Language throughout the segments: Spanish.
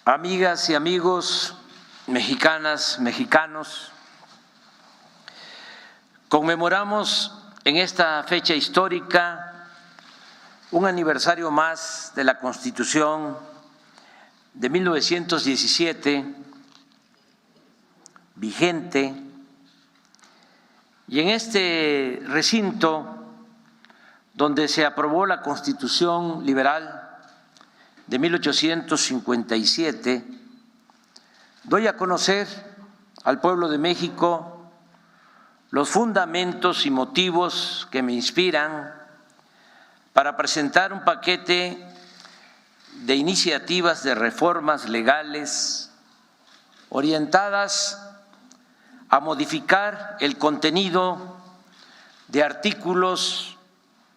Amigas y amigos, mexicanas, mexicanos, conmemoramos en esta fecha histórica un aniversario más de la Constitución de 1917, vigente, y en este recinto donde se aprobó la Constitución Liberal de 1857, doy a conocer al pueblo de México los fundamentos y motivos que me inspiran para presentar un paquete de iniciativas de reformas legales orientadas a modificar el contenido de artículos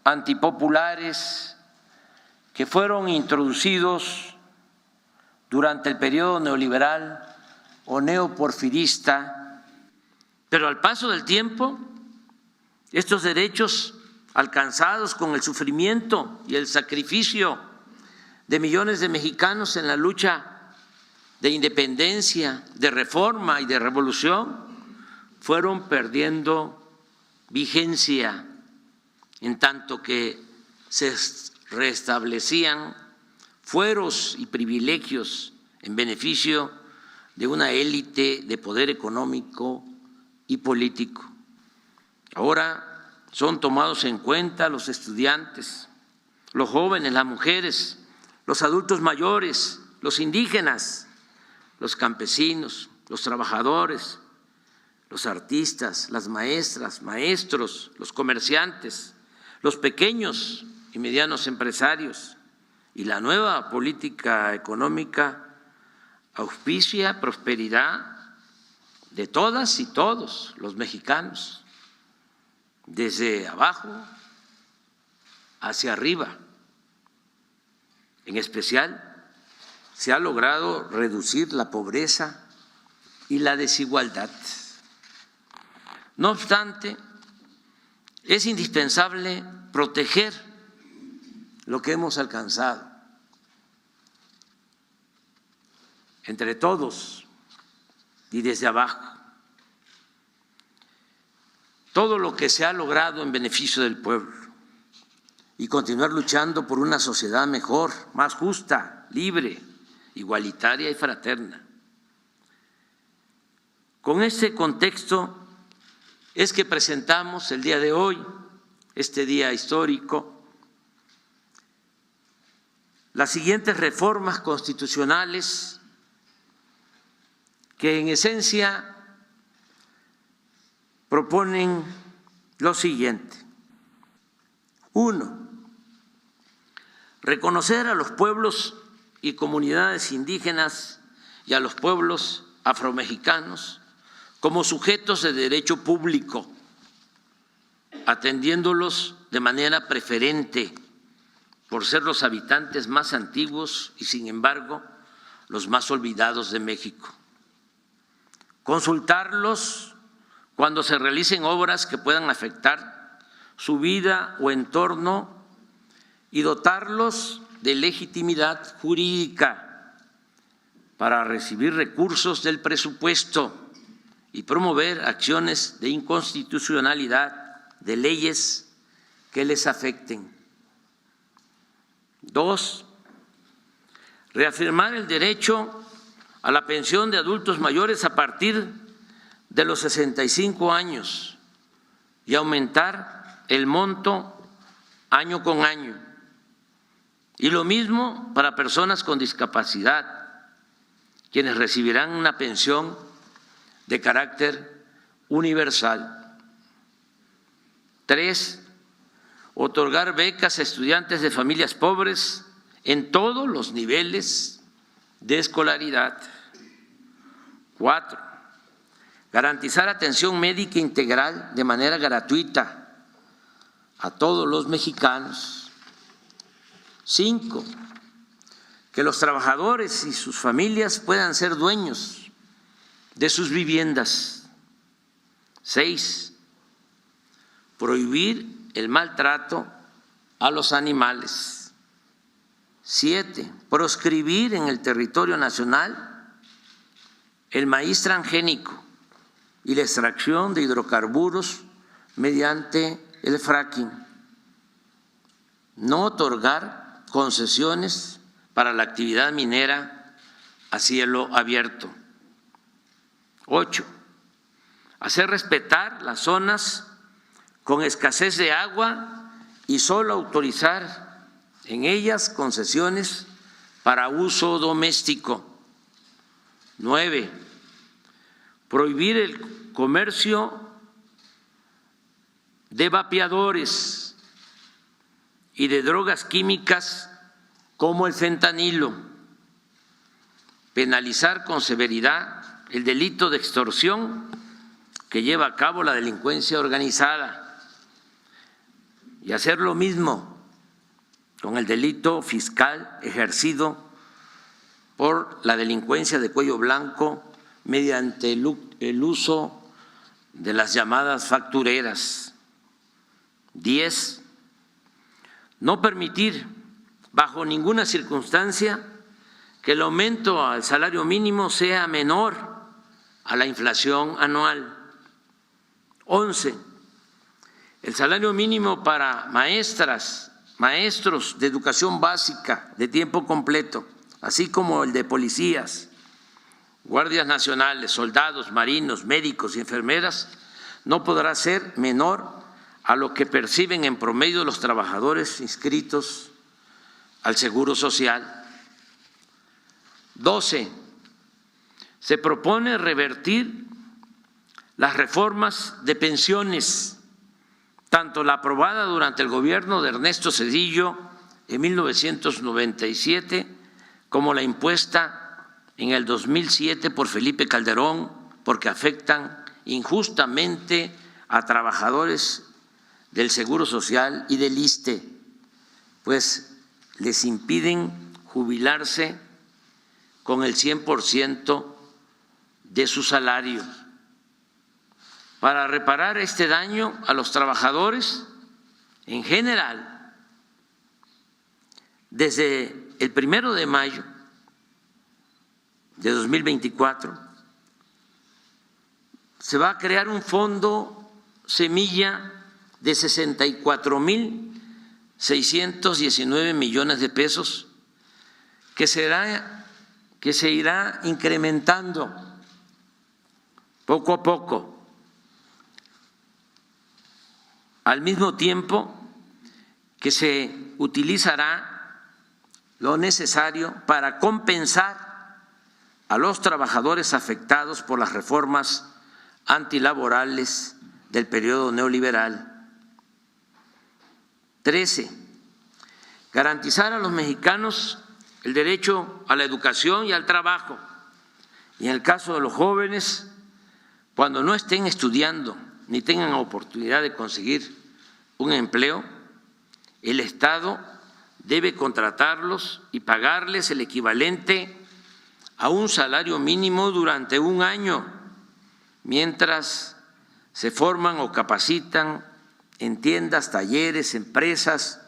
antipopulares que fueron introducidos durante el periodo neoliberal o neoporfirista, pero al paso del tiempo, estos derechos alcanzados con el sufrimiento y el sacrificio de millones de mexicanos en la lucha de independencia, de reforma y de revolución, fueron perdiendo vigencia en tanto que se restablecían fueros y privilegios en beneficio de una élite de poder económico y político. Ahora son tomados en cuenta los estudiantes, los jóvenes, las mujeres, los adultos mayores, los indígenas, los campesinos, los trabajadores, los artistas, las maestras, maestros, los comerciantes, los pequeños y medianos empresarios, y la nueva política económica auspicia prosperidad de todas y todos los mexicanos, desde abajo hacia arriba. En especial, se ha logrado reducir la pobreza y la desigualdad. No obstante, es indispensable proteger lo que hemos alcanzado entre todos y desde abajo. Todo lo que se ha logrado en beneficio del pueblo y continuar luchando por una sociedad mejor, más justa, libre, igualitaria y fraterna. Con este contexto es que presentamos el día de hoy, este día histórico, las siguientes reformas constitucionales que en esencia proponen lo siguiente. 1. Reconocer a los pueblos y comunidades indígenas y a los pueblos afromexicanos como sujetos de derecho público, atendiéndolos de manera preferente por ser los habitantes más antiguos y, sin embargo, los más olvidados de México. Consultarlos cuando se realicen obras que puedan afectar su vida o entorno y dotarlos de legitimidad jurídica para recibir recursos del presupuesto y promover acciones de inconstitucionalidad de leyes que les afecten. 2. Reafirmar el derecho a la pensión de adultos mayores a partir de los 65 años y aumentar el monto año con año. Y lo mismo para personas con discapacidad, quienes recibirán una pensión de carácter universal. 3. Otorgar becas a estudiantes de familias pobres en todos los niveles de escolaridad. 4. Garantizar atención médica integral de manera gratuita a todos los mexicanos. 5. Que los trabajadores y sus familias puedan ser dueños de sus viviendas. 6. Prohibir el maltrato a los animales. 7, proscribir en el territorio nacional el maíz transgénico y la extracción de hidrocarburos mediante el fracking. No otorgar concesiones para la actividad minera a cielo abierto. 8, hacer respetar las zonas con escasez de agua y solo autorizar en ellas concesiones para uso doméstico. 9, prohibir el comercio de vapeadores y de drogas químicas como el fentanilo. Penalizar con severidad el delito de extorsión que lleva a cabo la delincuencia organizada y hacer lo mismo con el delito fiscal ejercido por la delincuencia de cuello blanco mediante el uso de las llamadas factureras. 10, no permitir bajo ninguna circunstancia que el aumento al salario mínimo sea menor a la inflación anual. 11, el salario mínimo para maestras, maestros de educación básica de tiempo completo, así como el de policías, guardias nacionales, soldados, marinos, médicos y enfermeras, no podrá ser menor a lo que perciben en promedio los trabajadores inscritos al Seguro Social. 12, se propone revertir las reformas de pensiones, tanto la aprobada durante el gobierno de Ernesto Zedillo en 1997 como la impuesta en el 2007 por Felipe Calderón, porque afectan injustamente a trabajadores del Seguro Social y del ISSSTE, pues les impiden jubilarse con el 100% de su salario. Para reparar este daño a los trabajadores en general, desde el 1 de mayo de 2024 se va a crear un fondo semilla de 64,619 millones de pesos que se irá incrementando poco a poco, al mismo tiempo que se utilizará lo necesario para compensar a los trabajadores afectados por las reformas antilaborales del periodo neoliberal. 13, garantizar a los mexicanos el derecho a la educación y al trabajo, y en el caso de los jóvenes, cuando no estén estudiando ni tengan oportunidad de conseguir un empleo, el Estado debe contratarlos y pagarles el equivalente a un salario mínimo durante un año, mientras se forman o capacitan en tiendas, talleres, empresas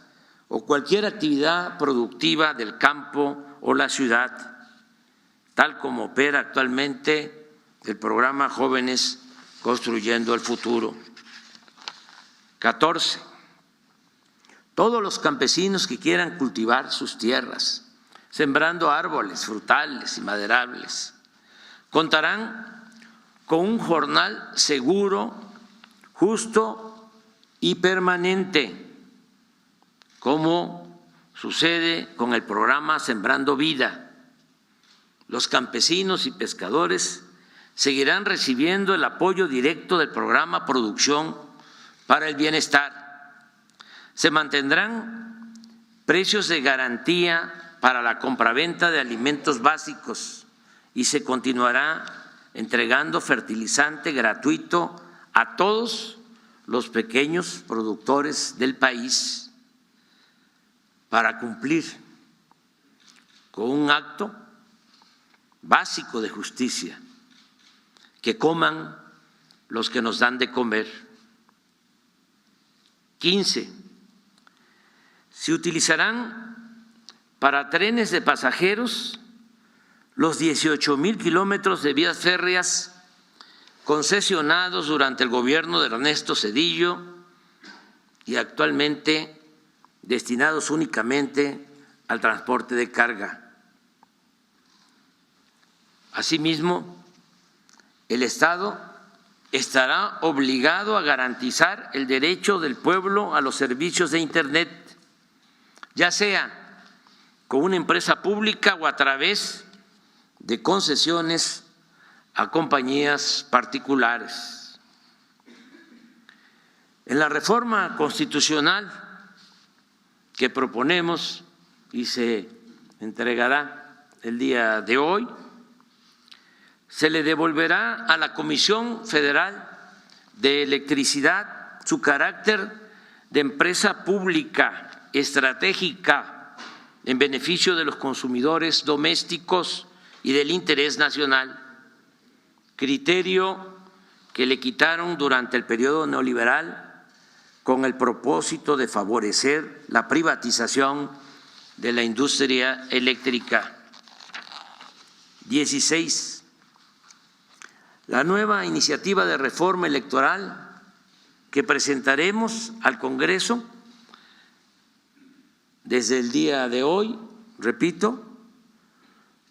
o cualquier actividad productiva del campo o la ciudad, tal como opera actualmente el programa Jóvenes Construyendo el Futuro. 14, todos los campesinos que quieran cultivar sus tierras, sembrando árboles frutales y maderables, contarán con un jornal seguro, justo y permanente, como sucede con el programa Sembrando Vida. Los campesinos y pescadores seguirán recibiendo el apoyo directo del programa Producción para el Bienestar. Se mantendrán precios de garantía para la compraventa de alimentos básicos y se continuará entregando fertilizante gratuito a todos los pequeños productores del país para cumplir con un acto básico de justicia: que coman los que nos dan de comer. 15, se utilizarán para trenes de pasajeros los 18,000 kilómetros de vías férreas concesionados durante el gobierno de Ernesto Zedillo y actualmente destinados únicamente al transporte de carga. Asimismo, el Estado estará obligado a garantizar el derecho del pueblo a los servicios de Internet, ya sea con una empresa pública o a través de concesiones a compañías particulares. En la reforma constitucional que proponemos y se entregará el día de hoy, se le devolverá a la Comisión Federal de Electricidad su carácter de empresa pública estratégica en beneficio de los consumidores domésticos y del interés nacional, criterio que le quitaron durante el periodo neoliberal con el propósito de favorecer la privatización de la industria eléctrica. 16. La nueva iniciativa de reforma electoral que presentaremos al Congreso desde el día de hoy, repito,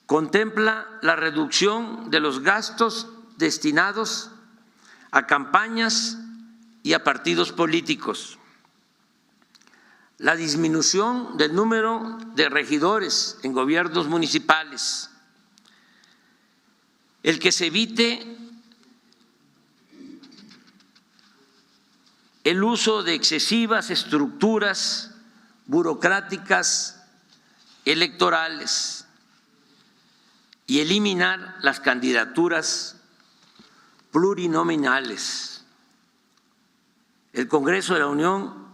contempla la reducción de los gastos destinados a campañas y a partidos políticos, la disminución del número de regidores en gobiernos municipales, el que se evite el uso de excesivas estructuras burocráticas electorales y eliminar las candidaturas plurinominales. El Congreso de la Unión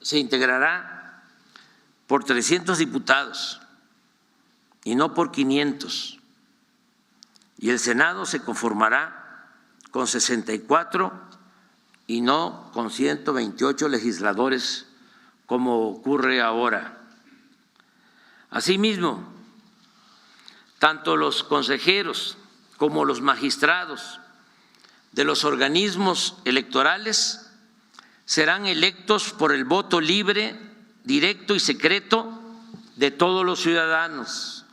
se integrará por 300 diputados y no por 500, y el Senado se conformará con 64 y no con 128 legisladores como ocurre ahora. Asimismo, tanto los consejeros como los magistrados de los organismos electorales serán electos por el voto libre, directo y secreto de todos los ciudadanos.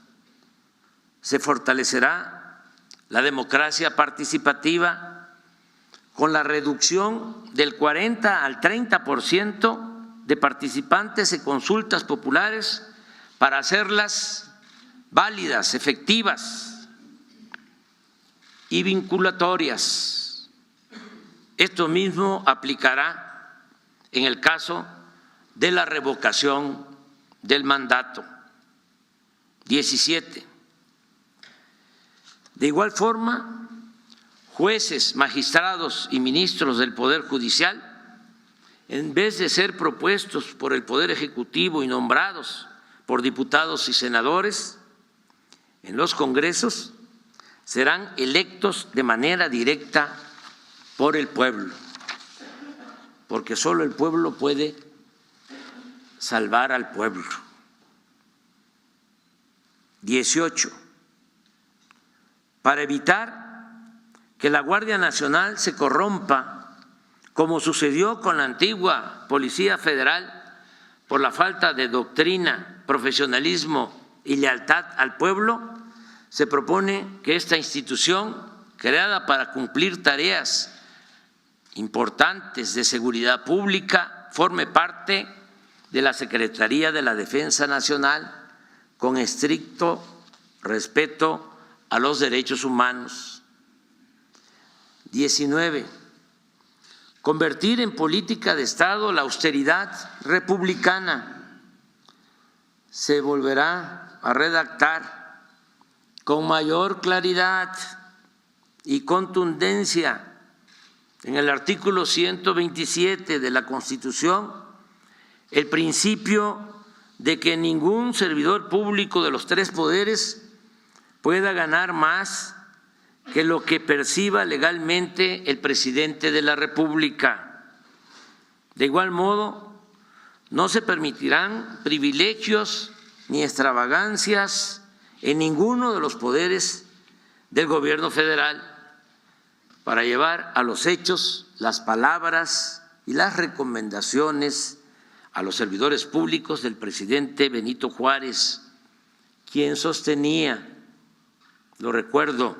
Se fortalecerá la democracia participativa con la reducción del 40 al 30% de participantes en consultas populares para hacerlas válidas, efectivas y vinculatorias. Esto mismo aplicará en el caso de la revocación del mandato. 17. De igual forma, jueces, magistrados y ministros del Poder Judicial, en vez de ser propuestos por el Poder Ejecutivo y nombrados por diputados y senadores en los congresos, serán electos de manera directa por el pueblo, porque solo el pueblo puede salvar al pueblo. 18. Para evitar que la Guardia Nacional se corrompa, como sucedió con la antigua Policía Federal, por la falta de doctrina, profesionalismo y lealtad al pueblo, se propone que esta institución, creada para cumplir tareas importantes de seguridad pública, forme parte de la Secretaría de la Defensa Nacional con estricto respeto a los derechos humanos. 19. Convertir en política de Estado la austeridad republicana. Se volverá a redactar con mayor claridad y contundencia en el artículo 127 de la Constitución el principio de que ningún servidor público de los tres poderes pueda ganar más que lo que perciba legalmente el presidente de la República. De igual modo, no se permitirán privilegios ni extravagancias en ninguno de los poderes del gobierno federal para llevar a los hechos las palabras y las recomendaciones a los servidores públicos del presidente Benito Juárez, quien sostenía, lo recuerdo,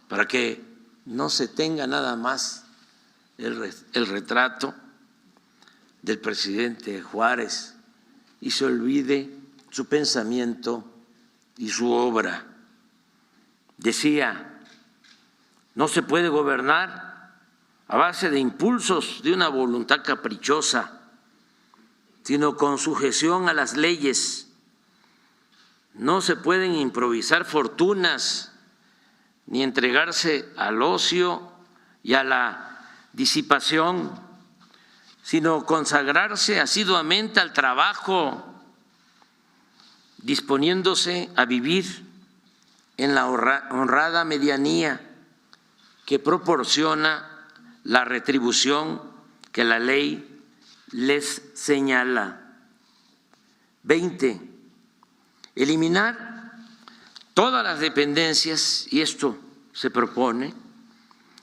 para que no se tenga nada más el retrato del presidente Juárez y se olvide su pensamiento y su obra. Decía, no se puede gobernar a base de impulsos de una voluntad caprichosa, sino con sujeción a las leyes. No se pueden improvisar fortunas ni entregarse al ocio y a la disipación, sino consagrarse asiduamente al trabajo, disponiéndose a vivir en la honrada medianía que proporciona la retribución que la ley les señala. 20. Eliminar todas las dependencias, y esto se propone,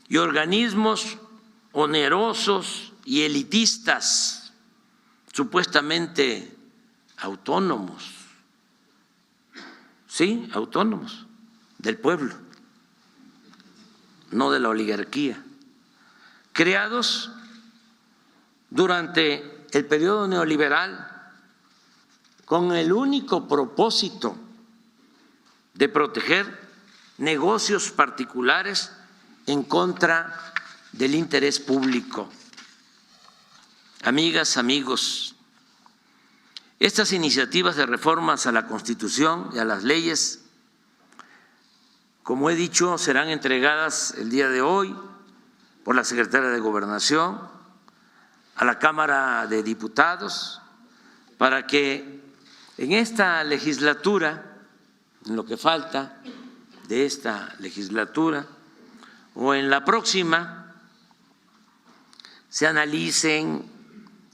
y organismos onerosos y elitistas, supuestamente autónomos, sí, autónomos, del pueblo, no de la oligarquía, creados durante el periodo neoliberal con el único propósito de proteger negocios particulares en contra del interés público. Amigas, amigos, estas iniciativas de reformas a la Constitución y a las leyes, como he dicho, serán entregadas el día de hoy por la Secretaria de Gobernación a la Cámara de Diputados para que en esta legislatura, en lo que falta de esta legislatura o en la próxima, se analicen,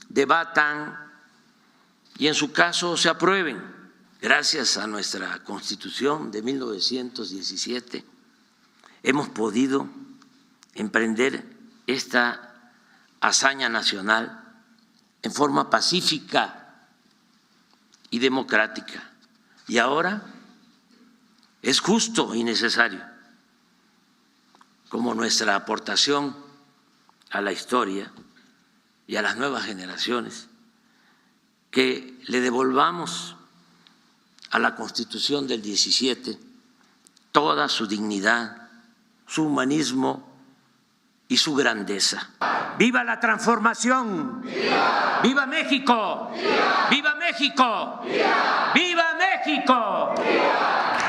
debatan y en su caso se aprueben. Gracias a nuestra Constitución de 1917 hemos podido emprender esta hazaña nacional en forma pacífica y democrática. Y ahora es justo y necesario, como nuestra aportación a la historia y a las nuevas generaciones, que le devolvamos a la Constitución del 17 toda su dignidad, su humanismo y su grandeza. ¡Viva la transformación! ¡Viva! ¡Viva México! ¡Viva! ¡Viva México! ¡Viva! ¡Viva México! ¡Viva!